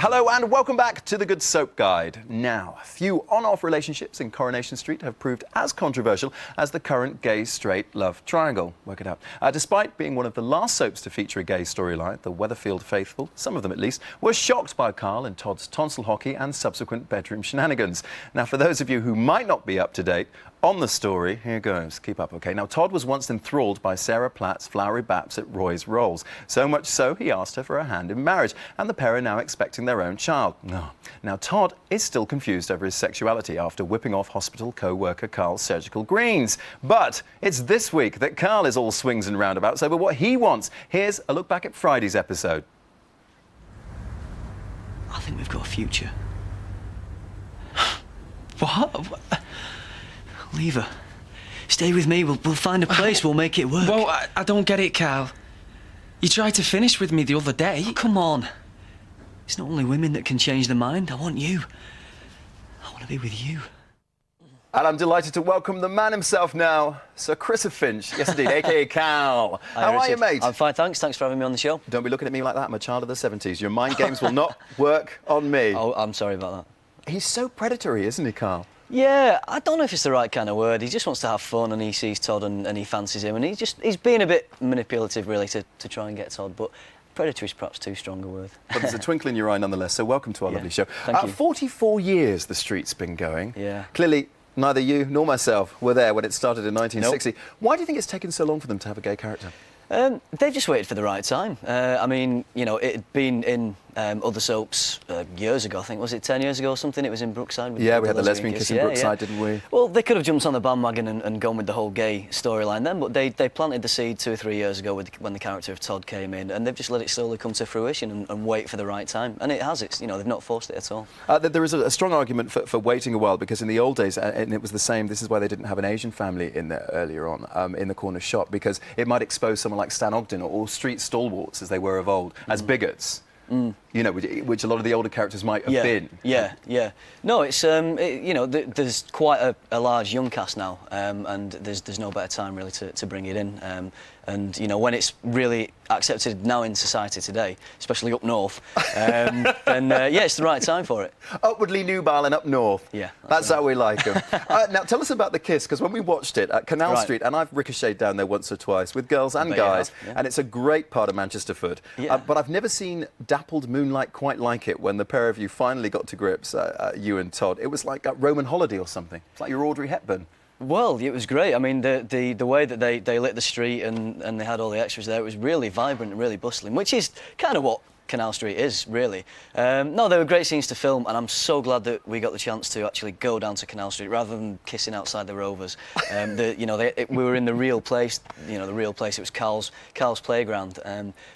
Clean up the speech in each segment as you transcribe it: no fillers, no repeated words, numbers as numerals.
Hello and welcome back to The Good Soap Guide. Now, a few on-off relationships in Coronation Street have proved as controversial as the current gay-straight love triangle. Work it out. Despite being one of the last soaps to feature a gay storyline, the Weatherfield faithful, some of them at least, were shocked by Karl and Todd's tonsil hockey and subsequent bedroom shenanigans. Now, for those of you who might not be up to date on the story, here goes. Keep up, OK? Now, Todd was once enthralled by Sarah Platt's flowery baps at Roy's Rolls. So much so, he asked her for a hand in marriage, and the pair are now expecting their own child. Now, Todd is still confused over his sexuality after whipping off hospital co-worker Karl's surgical greens. But it's this week that Karl is all swings and roundabouts over what he wants. Here's a look back at Friday's episode. I think we've got a future. What? Leave her. Stay with me. We'll find a place. We'll make it work. Well, I don't get it, Karl. You tried to finish with me the other day. Oh, come on. It's not only women that can change their mind. I want you. I want to be with you. And I'm delighted to welcome the man himself now, Sir Chris of Finch. Yes, indeed, a.k.a. Karl. How are you, mate? I'm fine, thanks. Thanks for having me on the show. Don't be looking at me like that. I'm a child of the 70s. Your mind games will not work on me. Oh, I'm sorry about that. He's so predatory, isn't he, Karl? Yeah, I don't know if it's the right kind of word. He just wants to have fun and he sees Todd and he fancies him and he's being a bit manipulative, really, to try and get Todd, but predatory is perhaps too strong a word. But there's a twinkle in your eye nonetheless, so welcome to our lovely show. Thank you. 44 years the street's been going. Yeah. Clearly, neither you nor myself were there when it started in 1960. Nope. Why do you think it's taken so long for them to have a gay character? They've just waited for the right time. I mean, you know, it had been in other soaps years ago, I think. Was it 10 years ago or something? It was in Brookside. Yeah, we had the lesbian kiss in Brookside, didn't we? Well, they could have jumped on the bandwagon and gone with the whole gay storyline then, but they planted the seed 2 or 3 years ago when the character of Todd came in, and they've just let it slowly come to fruition and wait for the right time. And it has. It's, you know, they've not forced it at all. There is a strong argument for waiting a while, because in the old days, and it was the same, this is why they didn't have an Asian family in there earlier on, in the corner shop, because it might expose someone like Stan Ogden or street stalwarts, as they were of old, as bigots. You know, which a lot of the older characters might have been. Yeah. No, it's you know, there's quite a large young cast now, and there's no better time really to bring it in. And you know, when it's really accepted now in society today, especially up north, then yeah, it's the right time for it. Upwardly nubile and up north. Yeah, that's how we like them. Now, tell us about the kiss, because when we watched it at Canal Street, and I've ricocheted down there once or twice with girls and guys, and it's a great part of Manchester Foot. But I've never seen dappled moonlight quite like it when the pair of you finally got to grips, you and Todd. It was like a Roman holiday or something. It's like your Audrey Hepburn. Well, it was great. I mean, the way that they lit the street and they had all the extras there, it was really vibrant and really bustling, which is kind of what Canal Street is, really. No, they were great scenes to film, and I'm so glad that we got the chance to actually go down to Canal Street rather than kissing outside the Rovers. You know, we were in the real place. You know, the real place. It was Carl's playground,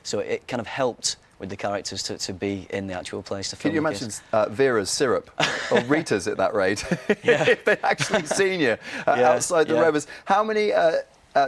so it kind of helped with the characters to be in the actual place to film. Can you imagine Vera's syrup or Rita's at that rate? If they'd actually seen you outside the Rovers. How many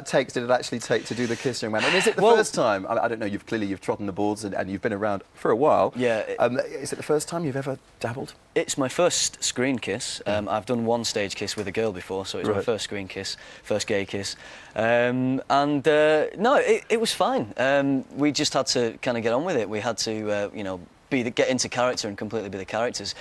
takes did it actually take to do the kiss, young man? And is it the first time? I don't know. You've trodden the boards and you've been around for a while. Yeah. Is it the first time you've ever dabbled? It's my first screen kiss. I've done one stage kiss with a girl before, so it's my first screen kiss, first gay kiss. No, it was fine. We just had to kind of get on with it. We had to, you know, get into character and completely be the characters.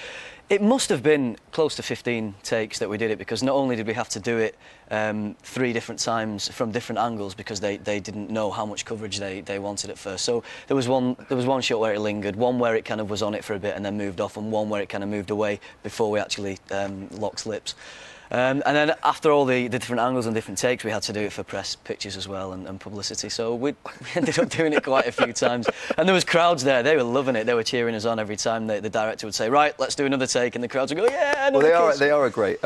It must have been close to 15 takes that we did it, because not only did we have to do it 3 different times from different angles, because they didn't know how much coverage they wanted at first. So there was one shot where it lingered, one where it kind of was on it for a bit and then moved off, and one where it kind of moved away before we actually locked lips. And then after all the different angles and different takes, we had to do it for press pictures as well and publicity. So we ended up doing it quite a few times. And there was crowds there. They were loving it. They were cheering us on every time the director would say, "Right, let's do another take," and the crowds would go, "Yeah." Well, they are a great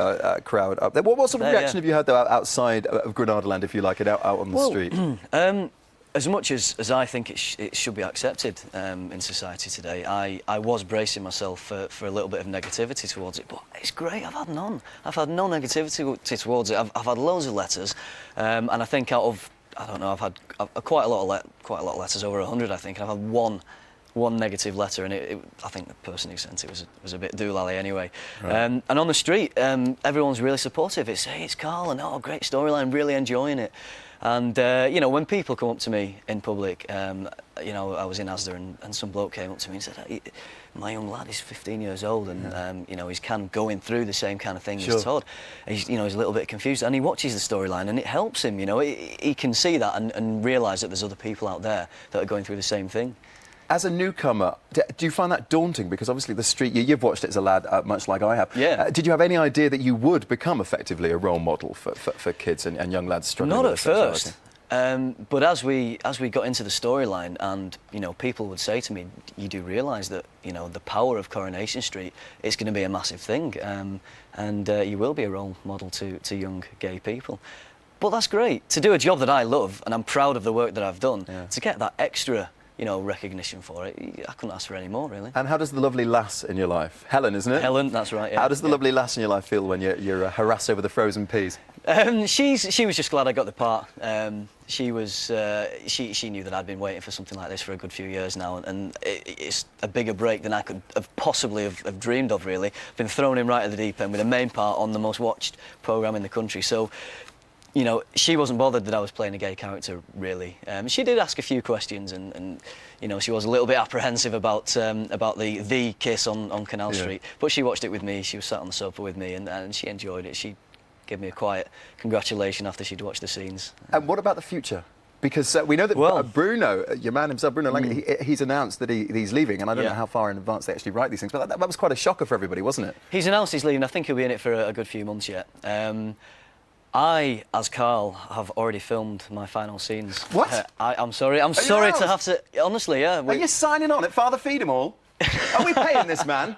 crowd up there. What sort of reaction have you had though outside of Granada Land, if you like it, out on the street? As much as I think it should be accepted in society today, I was bracing myself for a little bit of negativity towards it, but it's great. I've had none. I've had no negativity towards it. I've had loads of letters, and I think out of, I don't know, I've had quite a lot of letters, over 100, I think, and I've had one negative letter, and I think the person who sent it was a bit doolally anyway. And on the street, everyone's really supportive. It's, "Hey, it's Karl," and "Oh, great storyline, really enjoying it." And you know, when people come up to me in public, you know, I was in Asda and some bloke came up to me and said, "Hey, my young lad is 15 years old and you know, he's kind of going through the same kind of thing as Todd. He's, you know, he's a little bit confused and he watches the storyline and it helps him, you know, he can see that and realise that there's other people out there that are going through the same thing." As a newcomer, do you find that daunting? Because obviously the street, you've watched it as a lad, much like I have. Yeah. Did you have any idea that you would become effectively a role model for kids and young lads struggling Not with at sexuality? first. But as we got into the storyline, and you know, people would say to me, "You do realise that you know the power of Coronation Street is going to be a massive thing, and you will be a role model to young gay people." But that's great to do a job that I love, and I'm proud of the work that I've done. Yeah. To get that extra, you know, recognition for it, I couldn't ask for any more, really. And how does the lovely lass in your life, Helen, isn't it? Helen, that's right. Yeah. How does the lovely lass in your life feel when you're harassed over the frozen peas? She was just glad I got the part. She knew that I'd been waiting for something like this for a good few years now, and it's a bigger break than I could have possibly have dreamed of, really. I've been thrown in right at the deep end with a main part on the most watched programme in the country, so you know, she wasn't bothered that I was playing a gay character, really. She did ask a few questions, and you know, she was a little bit apprehensive about the kiss on Canal Street. But she watched it with me. She was sat on the sofa with me, and she enjoyed it. She gave me a quiet congratulation after she'd watched the scenes. And what about the future? Because we know that Bruno, your man himself, Bruno Lang, he's announced that he's leaving, and I don't know how far in advance they actually write these things, but that was quite a shocker for everybody, wasn't it? He's announced he's leaving. I think he'll be in it for a good few months yet. I, as Karl, have already filmed my final scenes. What? I'm sorry to have to... Honestly, yeah. Are you signing on at Father Feed 'em All? Are we paying this man?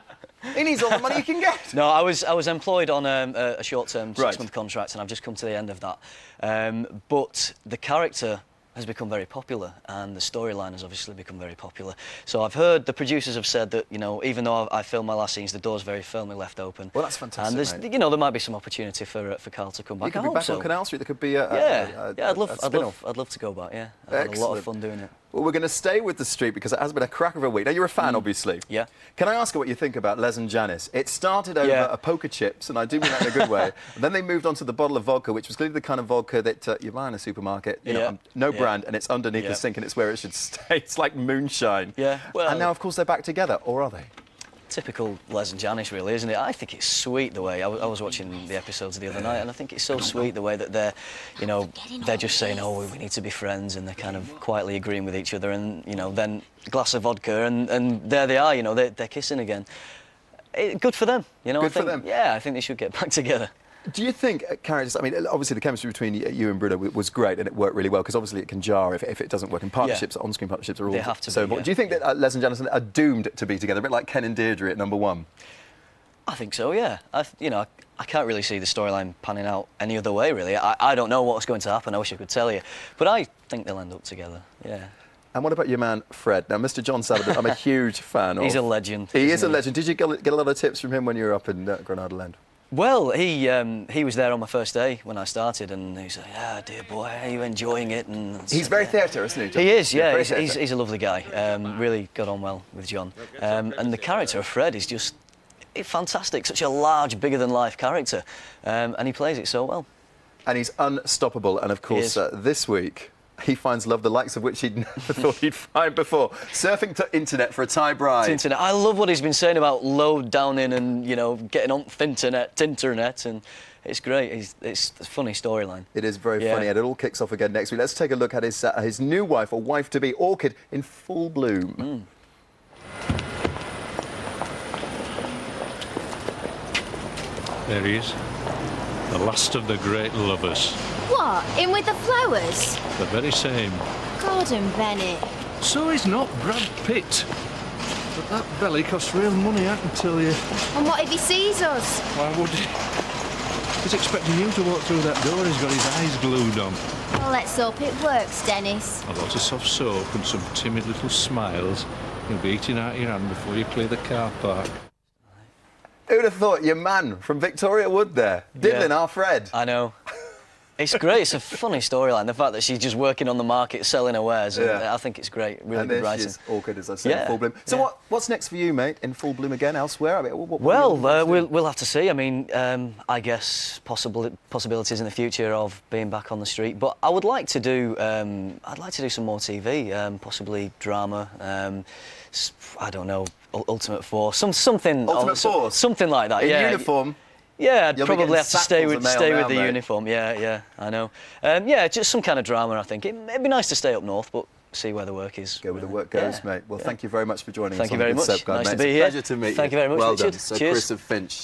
He needs all the money he can get. No, I was employed on a short-term 6-month contract, and I've just come to the end of that. But the character has become very popular, and the storyline has obviously become very popular. So I've heard the producers have said that, you know, even though I filmed my last scenes, the door's very firmly left open. Well, that's fantastic, and there's, mate. you know, there might be some opportunity for Karl to come back. You could be back on Canal Street. There could be I'd spin-off. love to go back. Yeah, I had a lot Excellent. of fun doing it. Well, we're going to stay with the street because it has been a crack of a week. Now, you're a fan, obviously. Yeah. Can I ask you what you think about Les and Janice? It started over a poker chips, and I do mean that in a good way. And then they moved on to the bottle of vodka, which was clearly the kind of vodka that you buy in a supermarket. You know, no brand, and it's underneath the sink, and it's where it should stay. It's like moonshine. Yeah. Well, and now, of course, they're back together, or are they? Typical Les and Janice, really, isn't it? I think it's sweet the way I was watching the episodes the other night, and I think it's so sweet the way that they're, you know, they're just saying, "Oh, we need to be friends," and they're kind of quietly agreeing with each other, and you know, then a glass of vodka, and there they are, you know, they're kissing again. Good for them, you know. Good for them. Yeah, I think they should get back together. Do you think characters? I mean, obviously the chemistry between you and Bruno was great, and it worked really well. Because obviously it can jar if it doesn't work. And partnerships, on-screen partnerships, are all They have to so be, important. Do you think that Les and Janice are doomed to be together, a bit like Ken and Deirdre at number one? I think so, yeah. You know, I can't really see the storyline panning out any other way, really. I don't know what's going to happen. I wish I could tell you, but I think they'll end up together. Yeah. And what about your man, Fred? Now, Mr. John Sabaton, I'm a huge fan of. He's a legend. He is a legend. Did you get a lot of tips from him when you were up in Granada Land? Well, he was there on my first day when I started, and he said, "Yeah, dear boy, are you enjoying it?" And he's very theatre, isn't he, John? He is, yeah. He's a lovely guy. Really got on well with John. And the character of Fred is just fantastic. Such a large, bigger-than-life character, and he plays it so well. And he's unstoppable. And of course, this week, he finds love the likes of which he'd never thought he'd find before. Surfing to internet for a Thai bride. Internet. I love what he's been saying about low down in and, you know, getting on Tinternet, and it's great. It's a funny storyline. It is very funny, and it all kicks off again next week. Let's take a look at his new wife, or wife-to-be, Orchid, in full bloom. There he is, the last of the great lovers. What? In with the flowers? The very same. Gordon Bennett. So he's not Brad Pitt. But that belly costs real money, I can tell you. And what if he sees us? Why would he? He's expecting you to walk through that door. He's got his eyes glued on. Well, let's hope it works, Dennis. A lot of soft soap and some timid little smiles. You'll be eating out your hand before you clear the car park. Who'd have thought your man from Victoria Wood there, diddling our Fred? I know. It's great. It's a funny storyline. The fact that she's just working on the market, selling her wares. Yeah. I think it's great. Really And good there she writing. is, all good, as I say, in Yeah, Full Bloom. So yeah. what's next for you, mate? In Full Bloom again, elsewhere? I mean, what Well, are you we'll have to see. I mean, I guess possibilities in the future of being back on the street. But I would like to do. I'd like to do some more TV, possibly drama. I don't know, Ultimate Force, something. Ultimate Force? something like that. In yeah. uniform? Yeah, I'd You'll be probably getting have to stay sackfuls with of mail now, the mate. uniform. Yeah, I know. Yeah, just some kind of drama. I think it'd be nice to stay up north, but see where the work is. Go where the work goes, Yeah, mate. Well, yeah. thank you very much for joining Thank us you on very The Good much. Soap Guide, Nice mate. to be It's a here. pleasure to meet you. Thank you very much, Well Richard. done. So Cheers. Chris of Finch.